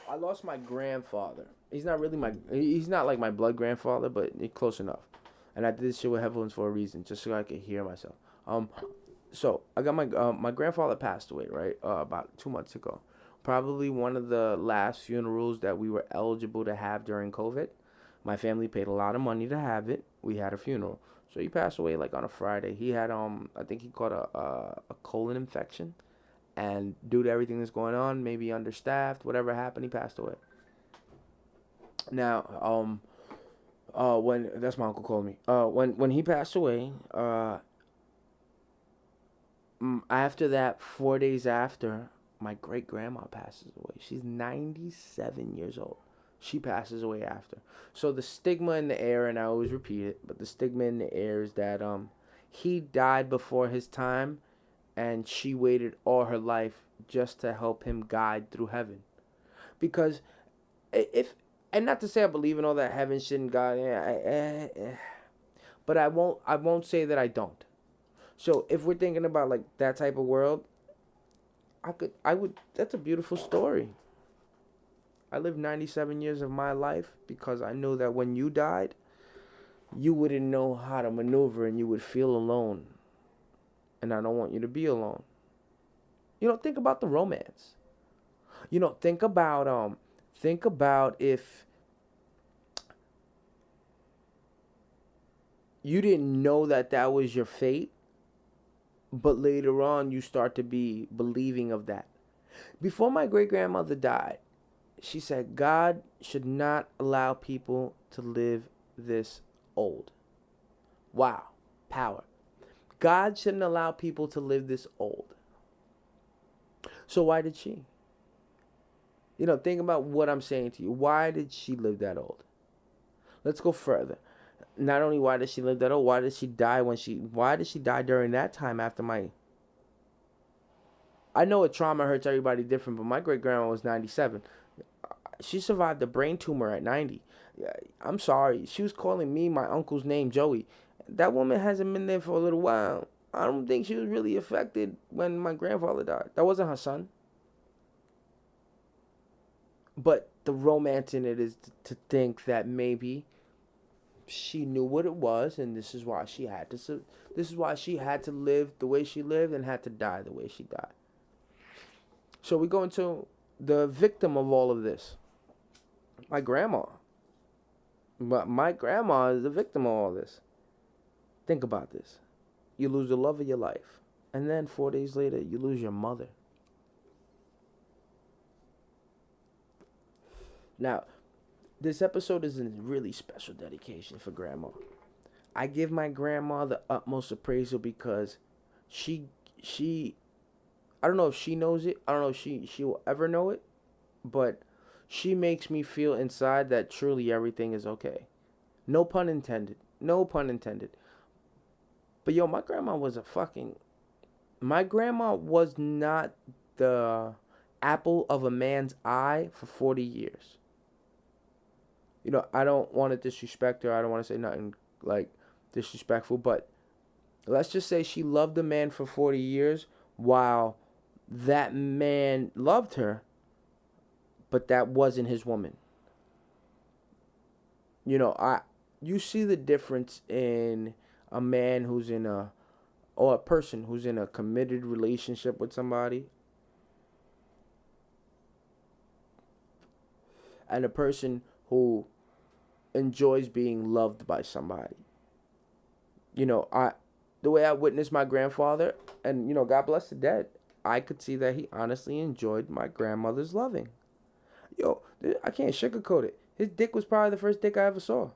I lost my grandfather. He's not like my blood grandfather, but close enough. And I did this shit with headphones for a reason, just so I could hear myself. Um, so I got my grandfather passed away, right? About 2 months ago. Probably one of the last funerals that we were eligible to have during COVID. My family paid a lot of money to have it. We had a funeral. So he passed away like on a Friday. He had I think he caught a colon infection, and due to everything that's going on, maybe understaffed, whatever happened, he passed away. Now, when that's my uncle called me. When he passed away, after that, 4 days after, my great grandma passes away. She's 97 years old. She passes away after. So the stigma in the air, and I always repeat it, but the stigma in the air is that he died before his time, and she waited all her life just to help him guide through heaven. Because if and not to say I believe in all that heaven shit and God, but I won't say that I don't. So if we're thinking about like that type of world, I would that's a beautiful story. I lived 97 years of my life because I know that when you died, you wouldn't know how to maneuver and you would feel alone. And I don't want you to be alone. Think about the romance. Think about if you didn't know that that was your fate, but later on you start to be believing of that. Before my great grandmother died, she said God should not allow people to live this old. Wow, power. God shouldn't allow people to live this old. So why did she? Think about what I'm saying to you. Why did she live that old? Let's go further. Not only why did she live that old, why did she die during that time after my I know a trauma hurts everybody different, but my great grandma was 97. She survived a brain tumor at 90. I'm sorry. She was calling me my uncle's name, Joey. That woman hasn't been there for a little while. I don't think she was really affected when my grandfather died. That wasn't her son. But the romance in it is to think that maybe she knew what it was, and this is why she had to. This is why she had to live the way she lived and had to die the way she died. So we go into the victim of all of this, my grandma. But my grandma is the victim of all this. Think about this. You lose the love of your life. And then 4 days later, you lose your mother. Now, this episode is a really special dedication for grandma. I give my grandma the utmost appraisal because she I don't know if she knows it. I don't know if she will ever know it, but she makes me feel inside that truly everything is okay. No pun intended. No pun intended. But yo, my grandma was not the apple of a man's eye for 40 years. I don't want to disrespect her. I don't want to say nothing like disrespectful, but let's just say she loved a man for 40 years while that man loved her, but that wasn't his woman. You see the difference in a man who's in a or a person who's in a committed relationship with somebody and a person who enjoys being loved by somebody. I the way I witnessed my grandfather, and God bless the dead, I could see that he honestly enjoyed my grandmother's loving. Yo, I can't sugarcoat it. His dick was probably the first dick I ever saw.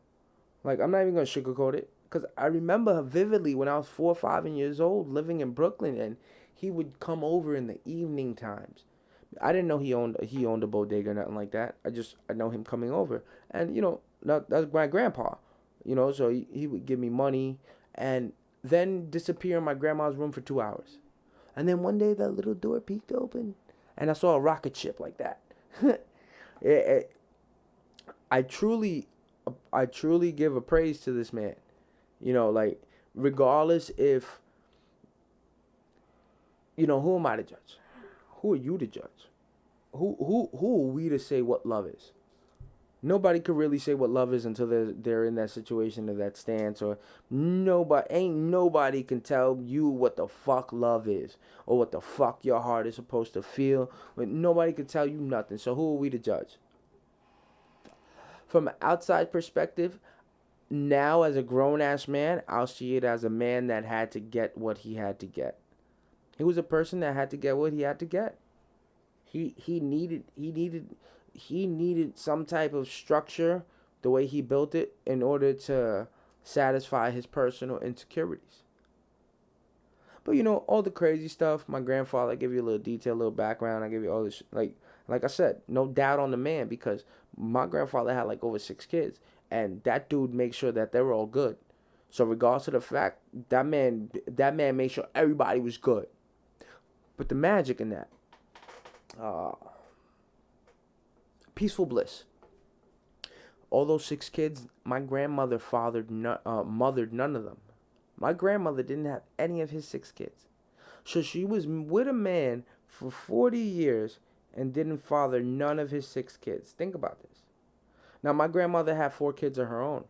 Like, I'm not even gonna sugarcoat it, cause I remember vividly when I was 4 or 5 years old, living in Brooklyn, and he would come over in the evening times. I didn't know he owned a bodega or nothing like that. I know him coming over, and that's my grandpa. So he would give me money, and then disappear in my grandma's room for 2 hours, and then one day that little door peeked open, and I saw a rocket ship like that. it, it, I truly, I truly give a praise to this man. Like, regardless if who am I to judge? Who are you to judge? Who are we to say what love is? Nobody could really say what love is until they're in that situation or that stance, or nobody can tell you what the fuck love is or what the fuck your heart is supposed to feel. But nobody can tell you nothing. So who are we to judge? From an outside perspective, now as a grown ass man, I'll see it as a man that had to get what he had to get. He was a person that had to get what he had to get. He needed some type of structure, the way he built it, in order to satisfy his personal insecurities. But all the crazy stuff. My grandfather, I give you a little detail, a little background. I give you all this, like I said, no doubt on the man, because my grandfather had like over 6 kids, and that dude made sure that they were all good. So regardless of the fact, that man made sure everybody was good. But the magic in that, uh, peaceful bliss. All those 6 kids, my grandmother mothered none of them. My grandmother didn't have any of his 6 kids. So she was with a man for 40 years and didn't father none of his 6 kids. Think about this. Now, my grandmother had 4 kids of her own.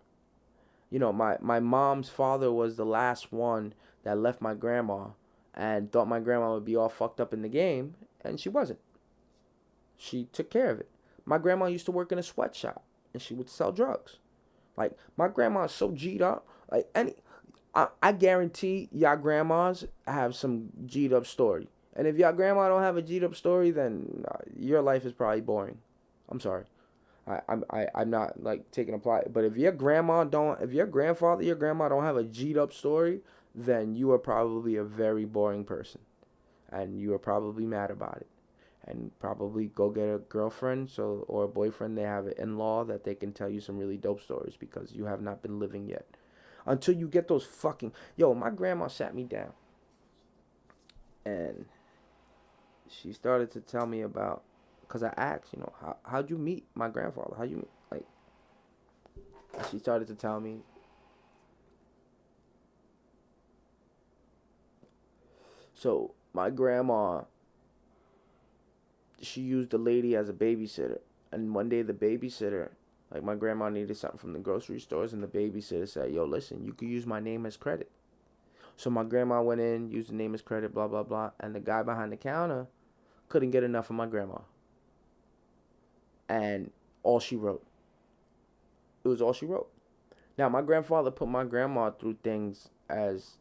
My mom's father was the last one that left my grandma and thought my grandma would be all fucked up in the game, and she wasn't. She took care of it. My grandma used to work in a sweatshop, and she would sell drugs. Like, my grandma is so G'd up. I guarantee y'all grandmas have some G'd up story. And if y'all grandma don't have a G'd up story, then your life is probably boring. I'm sorry. I'm not like taking a plot. But if your grandfather, your grandma don't have a G'd up story, then you are probably a very boring person. And you are probably mad about it. And probably go get a girlfriend or a boyfriend. They have an in-law that they can tell you some really dope stories, because you have not been living yet. Until you get those fucking... Yo, my grandma sat me down. And she started to tell me about... Because I asked, how'd you meet my grandfather? How'd you meet... Like, she started to tell me. So, my grandma, she used the lady as a babysitter. And one day the babysitter... Like, my grandma needed something from the grocery stores, and the babysitter said, yo, listen, you could use my name as credit. So my grandma went in, used the name as credit, blah, blah, blah. And the guy behind the counter couldn't get enough of my grandma. And all she wrote. It was all she wrote. Now, my grandfather put my grandma through things as,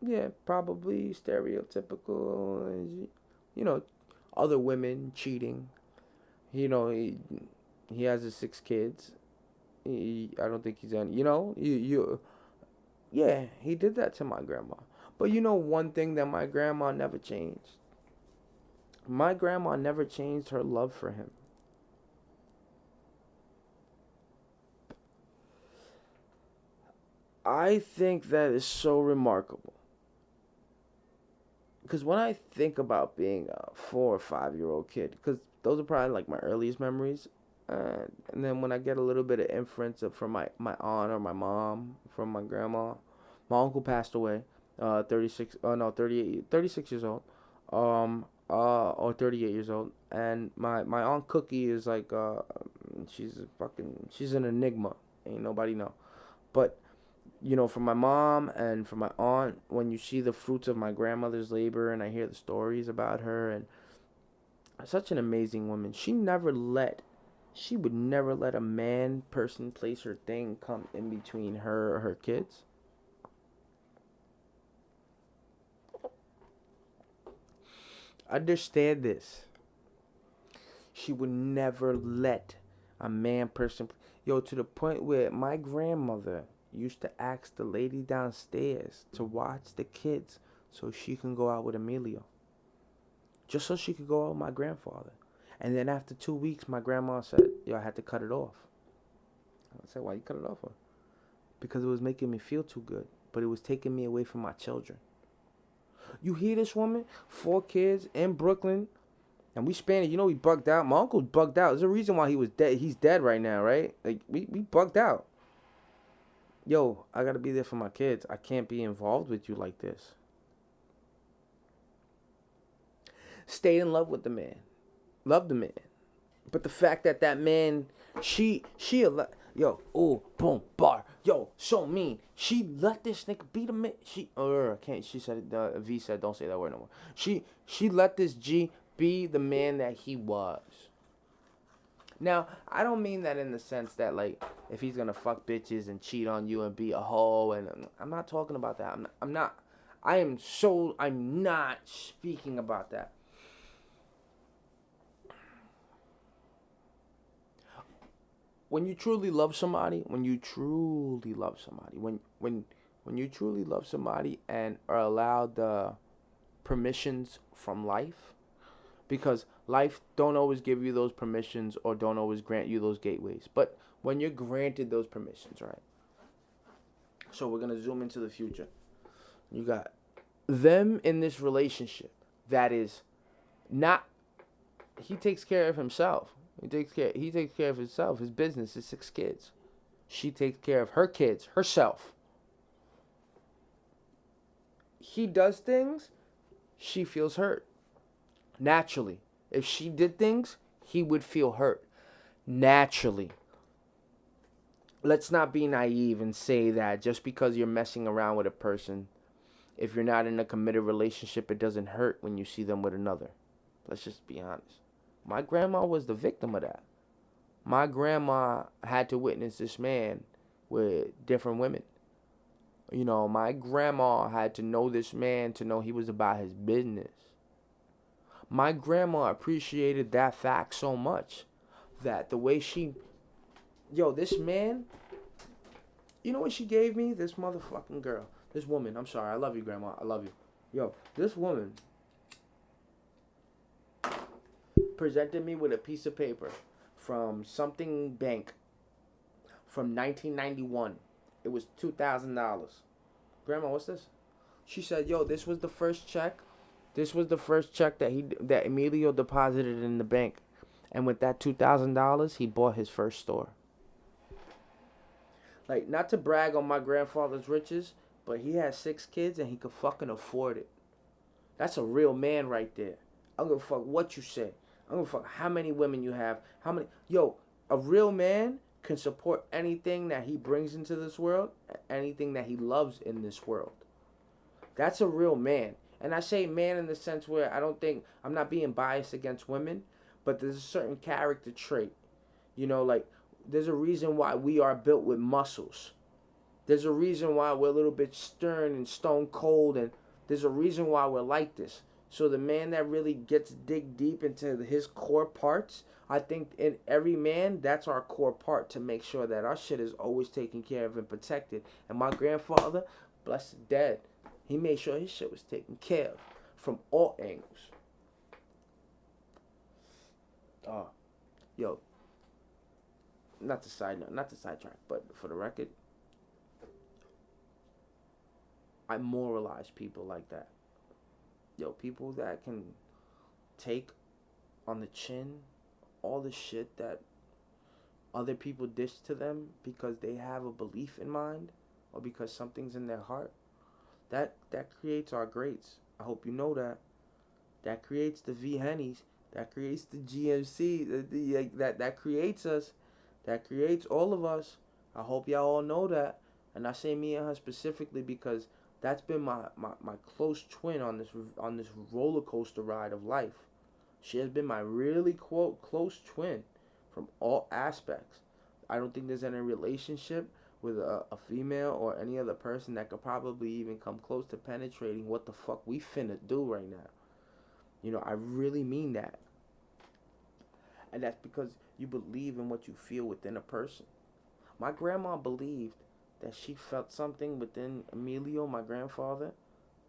yeah, probably stereotypical, other women cheating. He has his 6 kids. I don't think he's on. Yeah, he did that to my grandma. But one thing that my grandma never changed. My grandma never changed her love for him. I think that is so remarkable. Because when I think about being a 4 or 5 year old kid, because those are probably like my earliest memories. And then when I get a little bit of inference from my aunt or my mom, from my grandma, my uncle passed away, 36, no, 38, 36 years old, or 38 years old. And my aunt Cookie is like, she's an enigma. Ain't nobody know. But, from my mom and from my aunt, when you see the fruits of my grandmother's labor and I hear the stories about her, and such an amazing woman. She would never let a man, person, place, or thing come in between her or her kids. Understand this. She would never let a man, person... Yo, to the point where my grandmother used to ask the lady downstairs to watch the kids so she can go out with Emilio. Just so she could go out with my grandfather. And then after 2 weeks, my grandma said, yo, I had to cut it off. I said, why you cut it off? Because it was making me feel too good. But it was taking me away from my children. You hear this woman? 4 kids in Brooklyn. And we Spanish. He bugged out. My uncle's bugged out. There's a reason why he was dead. He's dead right now, right? Like, we bugged out. Yo, I got to be there for my kids. I can't be involved with you like this. Stay in love with the man. Love the man. But the fact that that man, yo, oh, boom, bar, yo, so mean. She let this nigga beat a man. Can't. She said, V said, don't say that word no more. She let this G be the man that he was. Now, I don't mean that in the sense that, like, if he's gonna fuck bitches and cheat on you and be a hoe, and I'm not talking about that. I'm not speaking about that. When you truly love somebody, when you truly love somebody, when you truly love somebody and are allowed the permissions from life, because life don't always give you those permissions or don't always grant you those gateways. But when you're granted those permissions, right? So we're gonna zoom into the future. You got them in this relationship that is not. He takes care of himself. He takes care of himself. His business, his 6 kids. She takes care of her kids, herself. He does things, she feels hurt. Naturally. If she did things, he would feel hurt. Naturally. Let's not be naive and say that just because you're messing around with a person, if you're not in a committed relationship, it doesn't hurt when you see them with another. Let's just be honest. My grandma was the victim of that. My grandma had to witness this man with different women. You know, my grandma had to know this man to know he was about his business. My grandma appreciated that fact so much that the way this man, you know what she gave me? This motherfucking girl. This woman. I'm sorry. I love you, grandma. I love you. Yo, this woman presented me with a piece of paper from something bank from 1991. It was $2,000. Grandma, what's this? She said, yo, this was the first check. This was the first check that Emilio deposited in the bank. And with that $2,000, he bought his first store. Like, not to brag on my grandfather's riches, but he had 6 kids and he could fucking afford it. That's a real man right there. I don't give a fuck what you say. I don't give a fuck how many women you have. A real man can support anything that he brings into this world, anything that he loves in this world. That's a real man. And I say man in the sense where I'm not being biased against women, but there's a certain character trait. You know, like, there's a reason why we are built with muscles. There's a reason why we're a little bit stern and stone cold, and there's a reason why we're like this. So the man that really gets dig deep into his core parts, I think in every man, that's our core part, to make sure that our shit is always taken care of and protected. And my grandfather, blessed dead, he made sure his shit was taken care of from all angles. Not to sidetrack, but for the record, I moralize people like that. People that can take on the chin all the shit that other people dish to them because they have a belief in mind or because something's in their heart, that creates our greats. I hope you know that. That creates the V Hennies. That creates the GMC. That creates us. That creates all of us. I hope y'all all know that. And I say me and her specifically because that's been my close twin on this roller coaster ride of life. She has been my really close twin from all aspects. I don't think there's any relationship with a female or any other person that could probably even come close to penetrating what the fuck we finna do right now. You know, I really mean that. And that's because you believe in what you feel within a person. My grandma believed that she felt something within Emilio, my grandfather,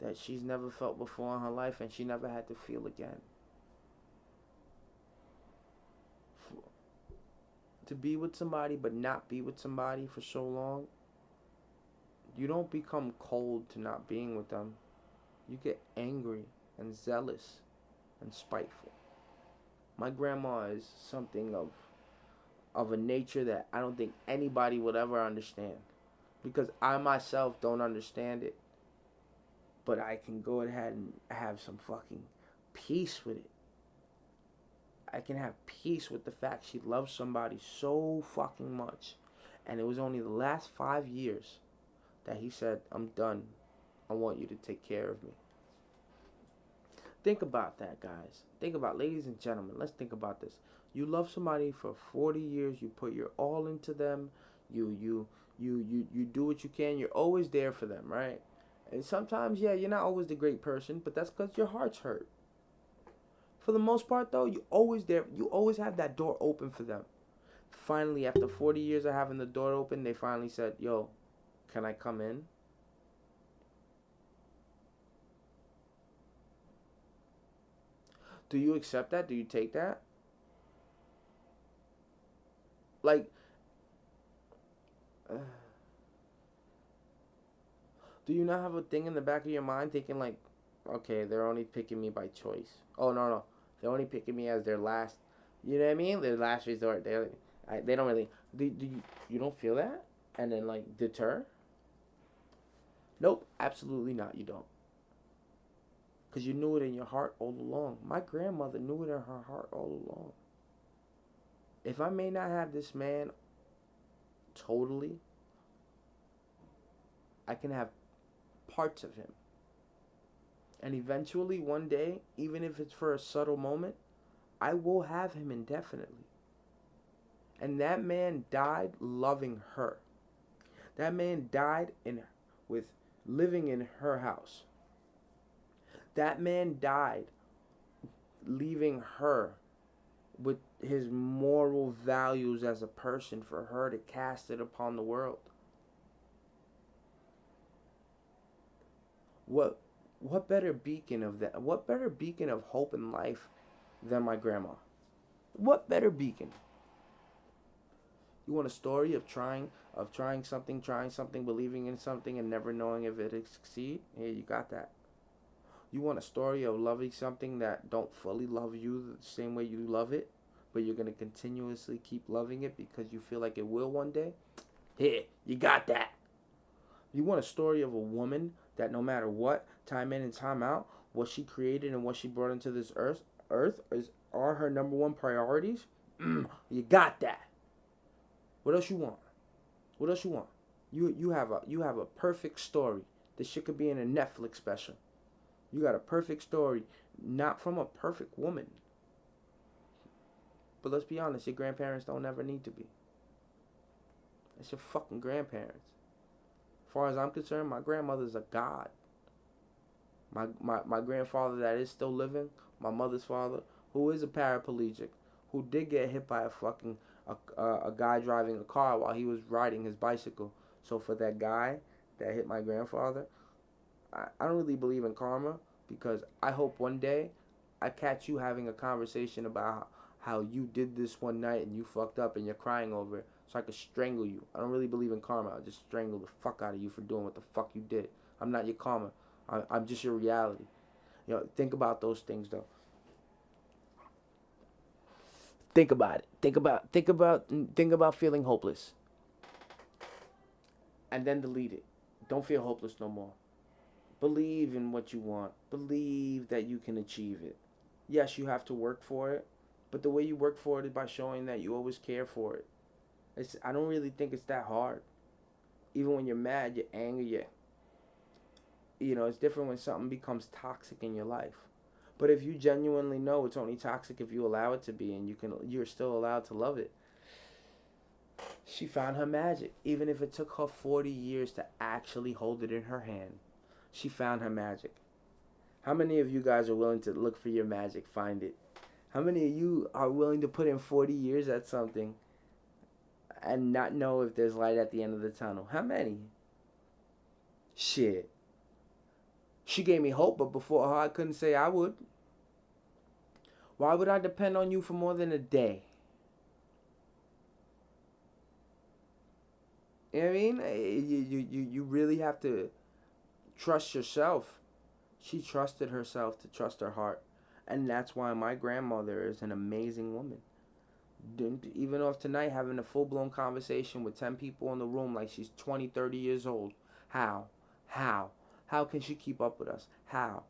that she's never felt before in her life and she never had to feel again. To be with somebody but not be with somebody for so long, you don't become cold to not being with them. You get angry and zealous and spiteful. My grandma is something of a nature that I don't think anybody would ever understand. Because I myself don't understand it. But I can go ahead and have some fucking peace with it. I can have peace with the fact she loves somebody so fucking much. And it was only the last 5 years that he said, I'm done. I want you to take care of me. Think about that, guys. Think about, ladies and gentlemen, let's think about this. You love somebody for 40 years. You put your all into them. You do what you can. You're always there for them, right? And sometimes, yeah, you're not always the great person, but that's because your heart's hurt. For the most part, though, you always there. You always have that door open for them. Finally, after 40 years of having the door open, they finally said, yo, can I come in? Do you accept that? Do you take that? Like, do you not have a thing in the back of your mind thinking like, okay, they're only picking me by choice. Oh no, they're only picking me as their last. You know what I mean? Their last resort. They don't really. You don't feel that? And then like deter? Nope, absolutely not. You don't. Because you knew it in your heart all along. My grandmother knew it in her heart all along. If I may not have this man totally, I can have parts of him. And eventually, one day, even if it's for a subtle moment, I will have him indefinitely. And that man died loving her. That man died with living in her house. That man died leaving her with his moral values as a person for her to cast it upon the world. What better beacon of that? What better beacon of hope in life than my grandma? What better beacon? You want a story of trying something, believing in something and never knowing if it'll succeed? Here, you got that. You want a story of loving something that don't fully love you the same way you love it, but you're going to continuously keep loving it because you feel like it will one day? Here, you got that. You want a story of a woman that no matter what, time in and time out, what she created and what she brought into this earth are her number one priorities? You got that. What else you want? What else you want? You have a perfect story. This shit could be in a Netflix special. You got a perfect story, not from a perfect woman. But let's be honest, your grandparents don't ever need to be. It's your fucking grandparents. As far as I'm concerned, my grandmother's a god. My grandfather that is still living, my mother's father, who is a paraplegic, who did get hit by a guy driving a car while he was riding his bicycle. So for that guy that hit my grandfather, I don't really believe in karma, because I hope one day I catch you having a conversation about how you did this one night and you fucked up and you're crying over it, so I could strangle you. I don't really believe in karma. I'll just strangle the fuck out of you for doing what the fuck you did. I'm not your karma. I'm just your reality. Think about those things though. Think about it. Think about feeling hopeless. And then delete it. Don't feel hopeless no more. Believe in what you want. Believe that you can achieve it. Yes, you have to work for it, but the way you work for it is by showing that you always care for it. I don't really think it's that hard. Even when you're mad, you're angry, it's different when something becomes toxic in your life. But if you genuinely know it's only toxic if you allow it to be, and you're still allowed to love it. She found her magic, even if it took her 40 years to actually hold it in her hand. She found her magic. How many of you guys are willing to look for your magic, find it? How many of you are willing to put in 40 years at something and not know if there's light at the end of the tunnel? How many? Shit. She gave me hope, but before her, I couldn't say I would. Why would I depend on you for more than a day? You know what I mean? You really have to trust yourself. She trusted herself to trust her heart. And that's why my grandmother is an amazing woman. Even off tonight, having a full-blown conversation with 10 people in the room like she's 20, 30 years old. How? How can she keep up with us? How?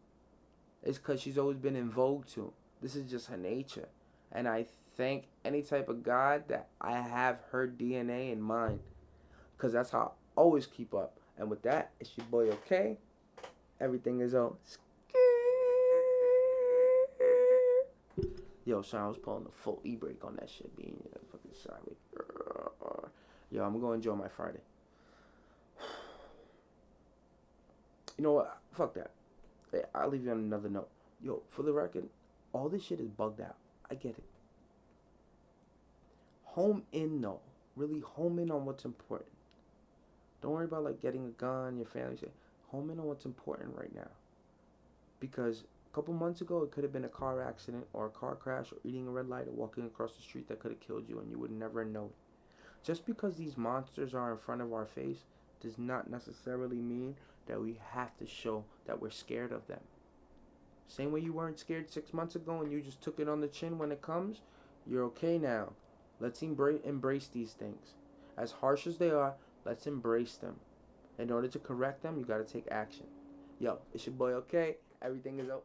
It's because she's always been in vogue too. This is just her nature. And I thank any type of God that I have her DNA in mine. Because that's how I always keep up. And with that, it's your boy OK. Everything is on. Yo, son, I was pulling the full e-brake on that shit, being fucking sideways. Yo, I'm gonna enjoy my Friday. You know what? Fuck that. Hey, I'll leave you on another note. Yo, for the record, all this shit is bugged out. I get it. Home in though. Really home in on what's important. Don't worry about like getting a gun, your family say. Home in on what's important right now. Because a couple months ago it could have been a car accident or a car crash or eating a red light or walking across the street that could have killed you and you would never know it. Just because these monsters are in front of our face does not necessarily mean that we have to show that we're scared of them. Same way you weren't scared 6 months ago and you just took it on the chin when it comes, you're okay now. Let's embrace these things. As harsh as they are, let's embrace them. In order to correct them, you gotta take action. Yo, it's your boy OK. Everything is up.